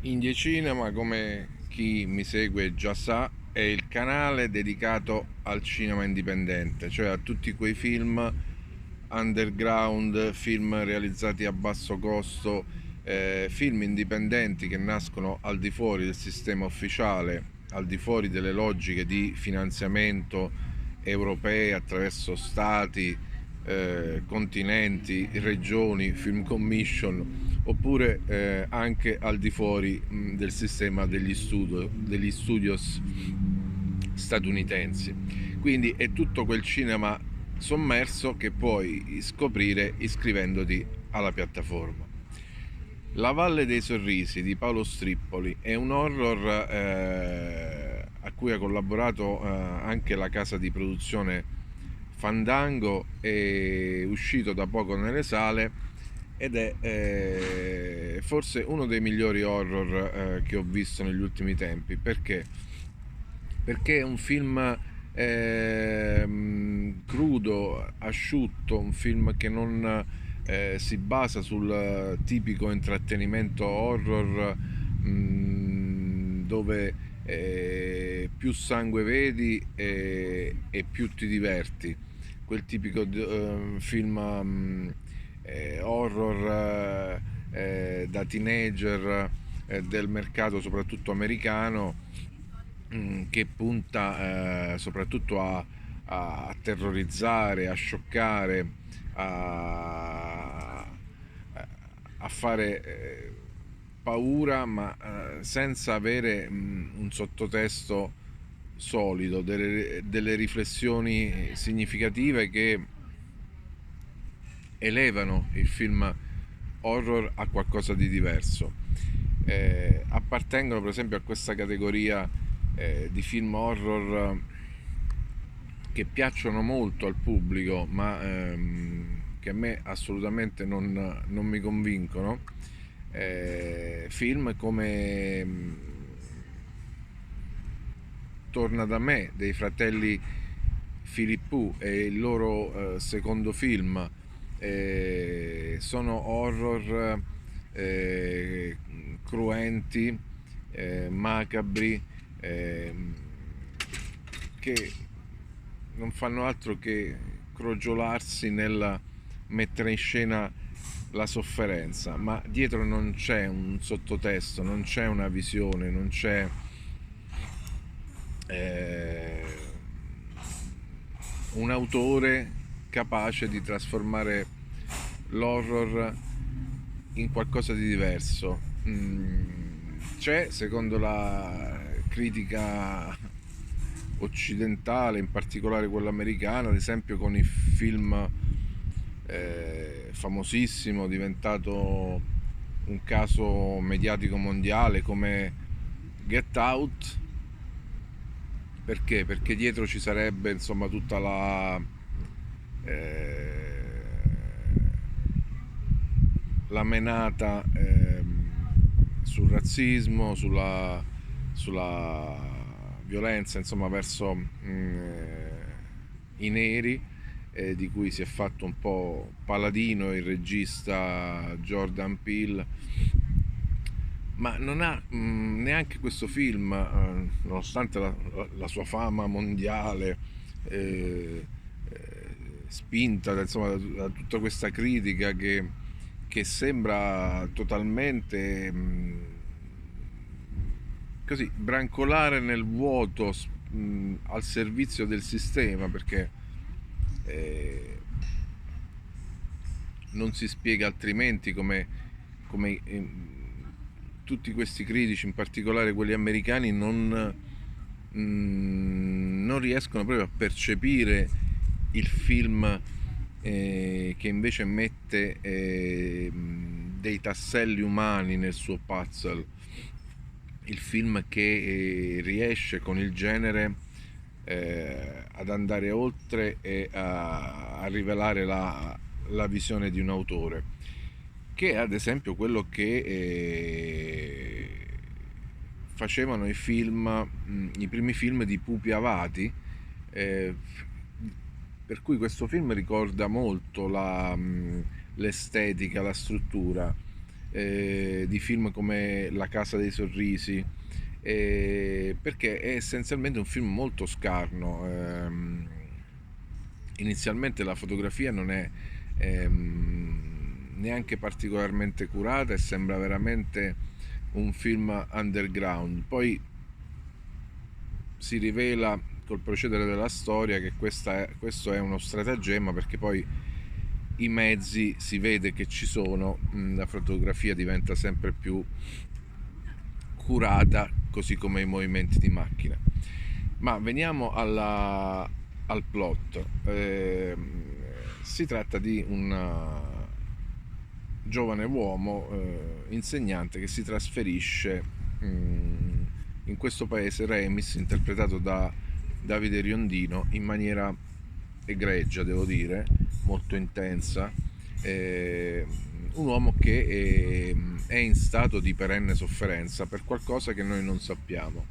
Indie Cinema, come chi mi segue già sa, è il canale dedicato al cinema indipendente, cioè a tutti quei film underground, film realizzati a basso costo, film indipendenti che nascono al di fuori del sistema ufficiale, al di fuori delle logiche di finanziamento europee attraverso stati, continenti, regioni, film commission, oppure anche al di fuori del sistema degli studios statunitensi. Quindi è tutto quel cinema sommerso che puoi scoprire iscrivendoti alla piattaforma. La Valle dei Sorrisi di Paolo Strippoli è un horror a cui ha collaborato anche la casa di produzione Fandango, è uscito da poco nelle sale ed è forse uno dei migliori horror che ho visto negli ultimi tempi. Perché è un film crudo, asciutto, un film che non si basa sul tipico intrattenimento horror dove più sangue vedi e più ti diverti. Quel tipico film horror da teenager del mercato soprattutto americano, che punta soprattutto a terrorizzare, a scioccare, a, a fare paura, ma senza avere un sottotesto solido, delle riflessioni significative che elevano il film horror a qualcosa di diverso. Appartengono per esempio a questa categoria di film horror che piacciono molto al pubblico, ma che a me assolutamente non mi convincono. Film come Torna da me dei fratelli Philippou e il loro secondo film sono horror cruenti, macabri, eh, che non fanno altro che crogiolarsi nel mettere in scena la sofferenza, ma dietro non c'è un sottotesto, non c'è una visione, non c'è eh, un autore capace di trasformare l'horror in qualcosa di diverso. C'è, secondo la critica occidentale, in particolare quella americana, ad esempio con il film famosissimo, diventato un caso mediatico mondiale come Get Out. Perché? Perché dietro ci sarebbe insomma tutta la menata sul razzismo, sulla violenza insomma verso i neri, di cui si è fatto un po' paladino il regista Jordan Peele, ma non ha neanche questo film, nonostante la sua fama mondiale, eh, spinta insomma, da tutta questa critica che sembra totalmente così brancolare nel vuoto, al servizio del sistema, perché eh, non si spiega altrimenti come tutti questi critici, in particolare quelli americani, non riescono proprio a percepire il film che invece mette dei tasselli umani nel suo puzzle, il film che riesce con il genere ad andare oltre e a rivelare la visione di un autore, che è ad esempio quello che facevano i primi film di Pupi Avati, eh, per cui questo film ricorda molto l'estetica, la struttura. di film come La Casa dei Sorrisi, perché è essenzialmente un film molto scarno. Inizialmente la fotografia non è neanche particolarmente curata e sembra veramente un film underground. Poi si rivela col procedere della storia che questo è uno stratagemma, perché poi i mezzi si vede che ci sono, la fotografia diventa sempre più curata, così come i movimenti di macchina. Ma veniamo al plot. Si tratta di un giovane uomo, insegnante, che si trasferisce in questo paese, Remis, interpretato da Davide Riondino, in maniera egregia, devo dire, molto intensa. Eh, un uomo che è in stato di perenne sofferenza per qualcosa che noi non sappiamo.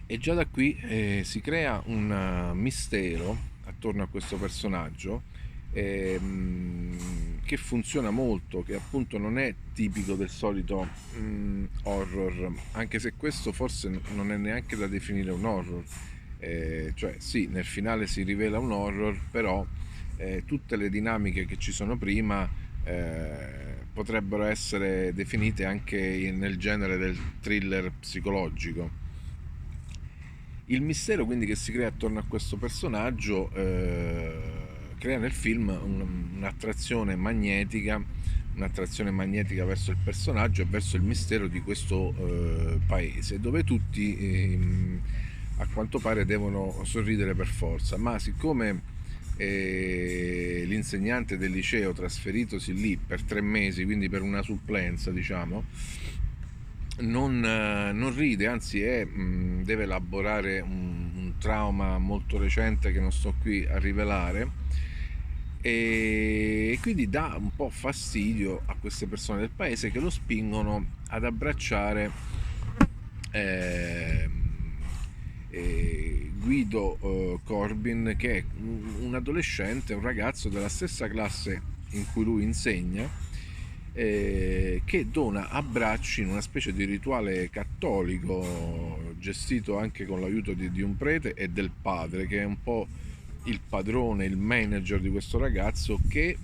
E già da qui si crea un mistero attorno a questo personaggio, che funziona molto, che appunto non è tipico del solito horror, anche se questo forse non è neanche da definire un horror. Cioè sì, nel finale si rivela un horror, però tutte le dinamiche che ci sono prima potrebbero essere definite anche nel genere del thriller psicologico. Il mistero quindi che si crea attorno a questo personaggio crea nel film un'attrazione magnetica verso il personaggio e verso il mistero di questo paese, dove tutti a quanto pare devono sorridere per forza, ma siccome l'insegnante del liceo, trasferitosi lì per 3 mesi, quindi per una supplenza, diciamo, non ride, anzi deve elaborare un trauma molto recente che non sto qui a rivelare, e quindi dà un po' fastidio a queste persone del paese che lo spingono ad abbracciare eh, Guido Corbin, che è un adolescente, un ragazzo della stessa classe in cui lui insegna, che dona abbracci in una specie di rituale cattolico, gestito anche con l'aiuto di un prete e del padre, che è un po' il padrone, il manager di questo ragazzo, che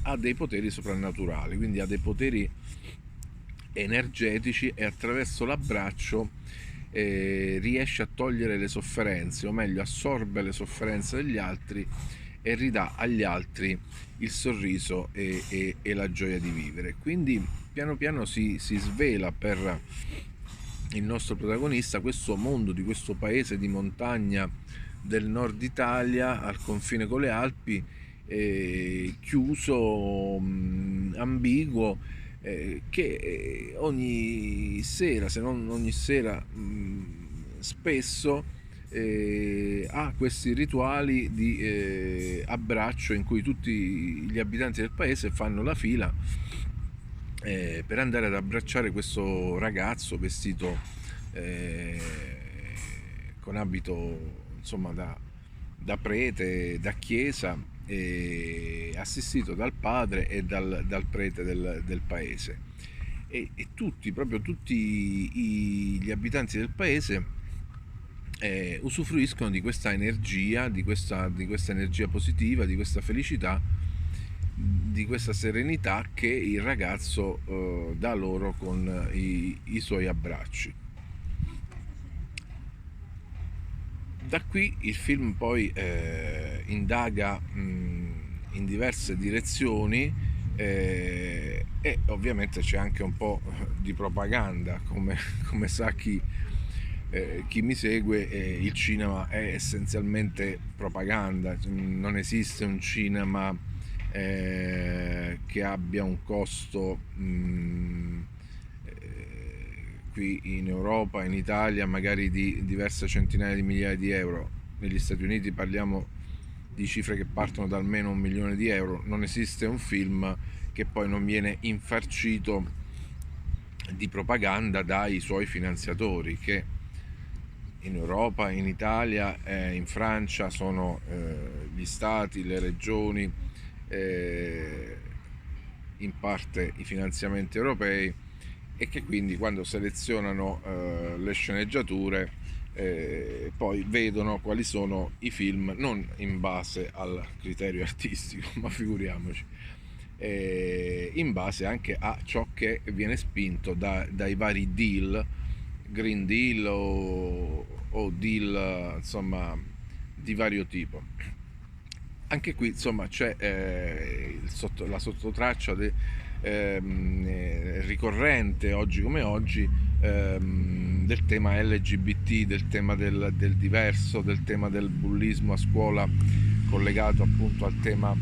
ha dei poteri soprannaturali, quindi ha dei poteri energetici, e attraverso l'abbraccio riesce a togliere le sofferenze, o meglio assorbe le sofferenze degli altri e ridà agli altri il sorriso e la gioia di vivere. Quindi piano piano si svela per il nostro protagonista questo mondo di questo paese di montagna del nord Italia al confine con le Alpi, chiuso, ambiguo, che ogni sera, se non ogni sera, spesso ha questi rituali di abbraccio, in cui tutti gli abitanti del paese fanno la fila per andare ad abbracciare questo ragazzo vestito eh, con abito, insomma, da prete, da chiesa, assistito dal padre e dal prete del paese. E tutti, proprio tutti gli abitanti del paese usufruiscono di questa energia, di questa energia positiva, di questa felicità, di questa serenità che il ragazzo dà loro con i suoi abbracci. Da qui il film poi indaga in diverse direzioni, e ovviamente c'è anche un po' di propaganda, come sa chi mi segue. Il cinema è essenzialmente propaganda, non esiste un cinema che abbia un costo qui in Europa, in Italia, magari di diverse centinaia di migliaia di euro. Negli Stati Uniti parliamo di cifre che partono da almeno 1 milione di euro. Non esiste un film che poi non viene infarcito di propaganda dai suoi finanziatori, che in Europa, in Italia, in Francia sono gli stati, le regioni, eh, in parte i finanziamenti europei e che quindi quando selezionano le sceneggiature poi vedono quali sono i film, non in base al criterio artistico, ma figuriamoci, in base anche a ciò che viene spinto dai vari deal, Green Deal o deal insomma di vario tipo. Anche qui insomma c'è la sottotraccia ricorrente oggi come oggi del tema LGBT, del tema del diverso, del tema del bullismo a scuola collegato appunto al tema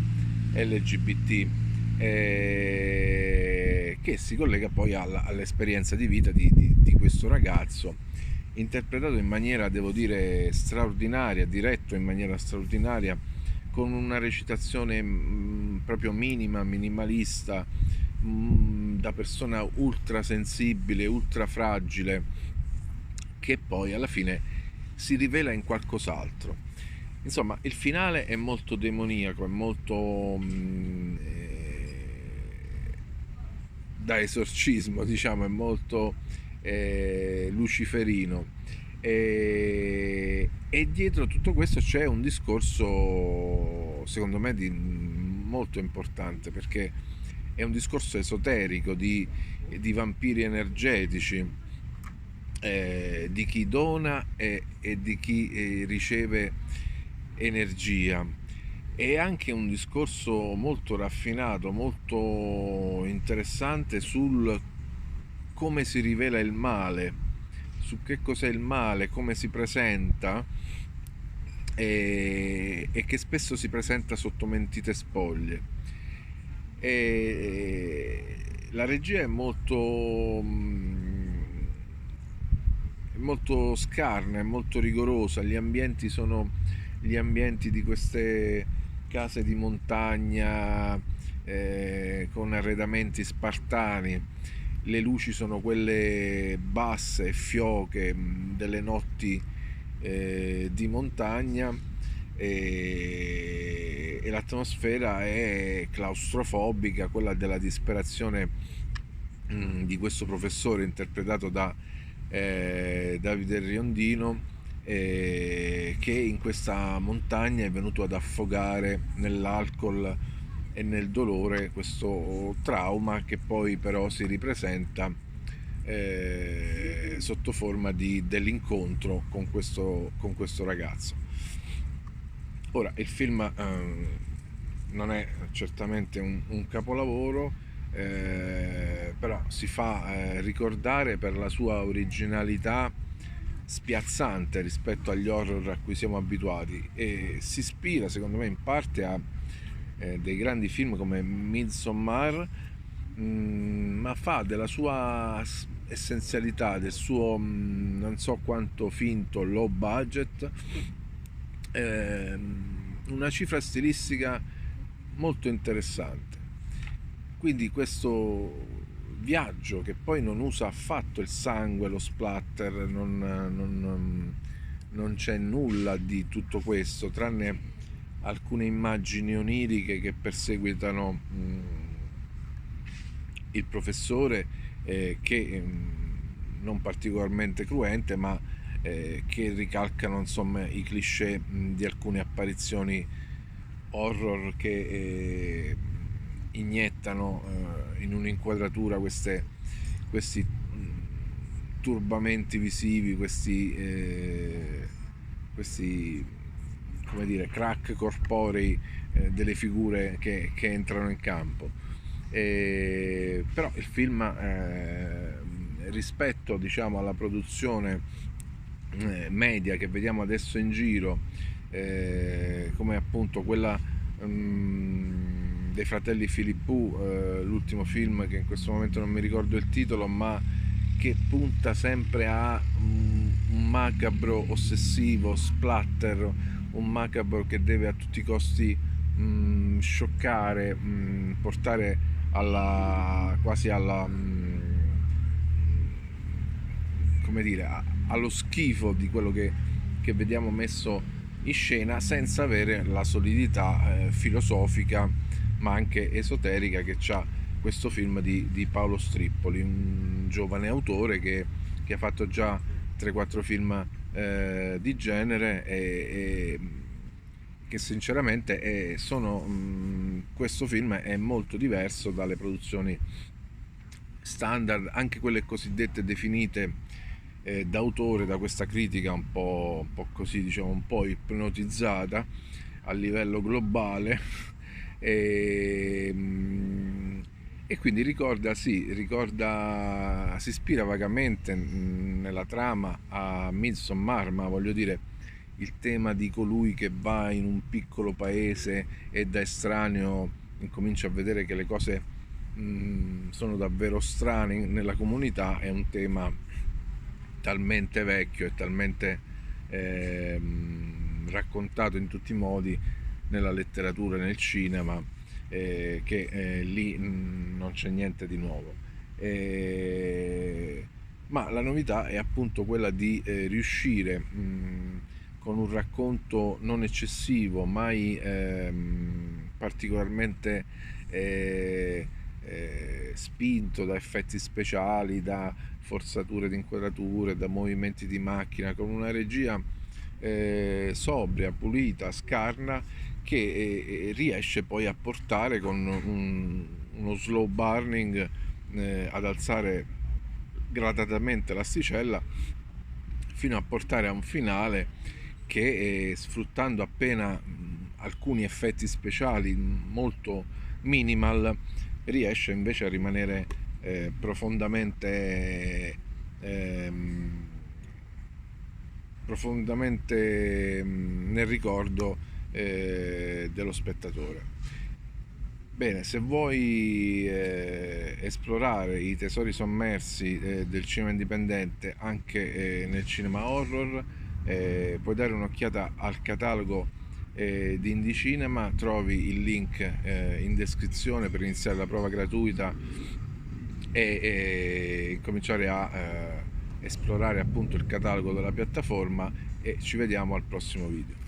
LGBT, che si collega poi all'esperienza di vita di questo ragazzo, interpretato in maniera, devo dire, straordinaria, diretto in maniera straordinaria, con una recitazione proprio minima, minimalista, da persona ultra sensibile, ultra fragile, che poi alla fine si rivela in qualcos'altro. Insomma, il finale è molto demoniaco, è molto da esorcismo, diciamo, è molto luciferino. E dietro tutto questo c'è un discorso, secondo me, molto importante, perché è un discorso esoterico di vampiri energetici, di chi dona e di chi riceve energia. È anche un discorso molto raffinato, molto interessante sul come si rivela il male, su che cos'è il male, come si presenta e che spesso si presenta sotto mentite spoglie. E la regia è molto scarna, è molto rigorosa, gli ambienti sono gli ambienti di queste case di montagna con arredamenti spartani, le luci sono quelle basse e fioche delle notti di montagna e l'atmosfera è claustrofobica, quella della disperazione di questo professore interpretato da Davide Riondino, che in questa montagna è venuto ad affogare nell'alcol e nel dolore questo trauma che poi però si ripresenta sotto forma dell'incontro con questo ragazzo. Ora, il film non è certamente un capolavoro, però si fa ricordare per la sua originalità spiazzante rispetto agli horror a cui siamo abituati, e si ispira secondo me in parte a dei grandi film come Midsommar, ma fa della sua essenzialità, del suo non so quanto finto low budget, una cifra stilistica molto interessante. Quindi questo viaggio che poi non usa affatto il sangue, lo splatter, non c'è nulla di tutto questo, tranne alcune immagini oniriche che perseguitano il professore, che non particolarmente cruente, ma che ricalcano insomma i cliché di alcune apparizioni horror che iniettano in un'inquadratura questi turbamenti visivi, questi come dire, crack corporei delle figure che entrano in campo. Però il film rispetto, diciamo, alla produzione media che vediamo adesso in giro, come appunto quella dei fratelli Philippou, l'ultimo film che in questo momento non mi ricordo il titolo, ma che punta sempre a un macabro ossessivo splatter, un macabro che deve a tutti i costi scioccare, portare quasi alla come dire, allo schifo di quello che vediamo messo in scena, senza avere la solidità filosofica ma anche esoterica che ha questo film di Paolo Strippoli, un giovane autore che ha fatto già 3-4 film di genere e che sinceramente questo film è molto diverso dalle produzioni standard, anche quelle cosiddette definite d'autore da questa critica un po' così, diciamo, un po' ipnotizzata a livello globale. e, e quindi si ispira vagamente nella trama a Midsommar, ma voglio dire, il tema di colui che va in un piccolo paese e da estraneo incomincia a vedere che le cose sono davvero strane nella comunità, è un tema talmente vecchio e talmente raccontato in tutti i modi nella letteratura e nel cinema, che lì non c'è niente di nuovo. Ma la novità è appunto quella di riuscire con un racconto non eccessivo, mai particolarmente spinto da effetti speciali, da forzature di inquadrature, da movimenti di macchina, con una regia sobria, pulita, scarna, che riesce poi a portare con uno slow burning ad alzare gradatamente l'asticella fino a portare a un finale che sfruttando appena alcuni effetti speciali molto minimal riesce invece a rimanere profondamente nel ricordo dello spettatore. Bene, se vuoi esplorare i tesori sommersi del cinema indipendente anche nel cinema horror, puoi dare un'occhiata al catalogo di Indie Cinema, trovi il link in descrizione per iniziare la prova gratuita e cominciare a esplorare appunto il catalogo della piattaforma, e ci vediamo al prossimo video.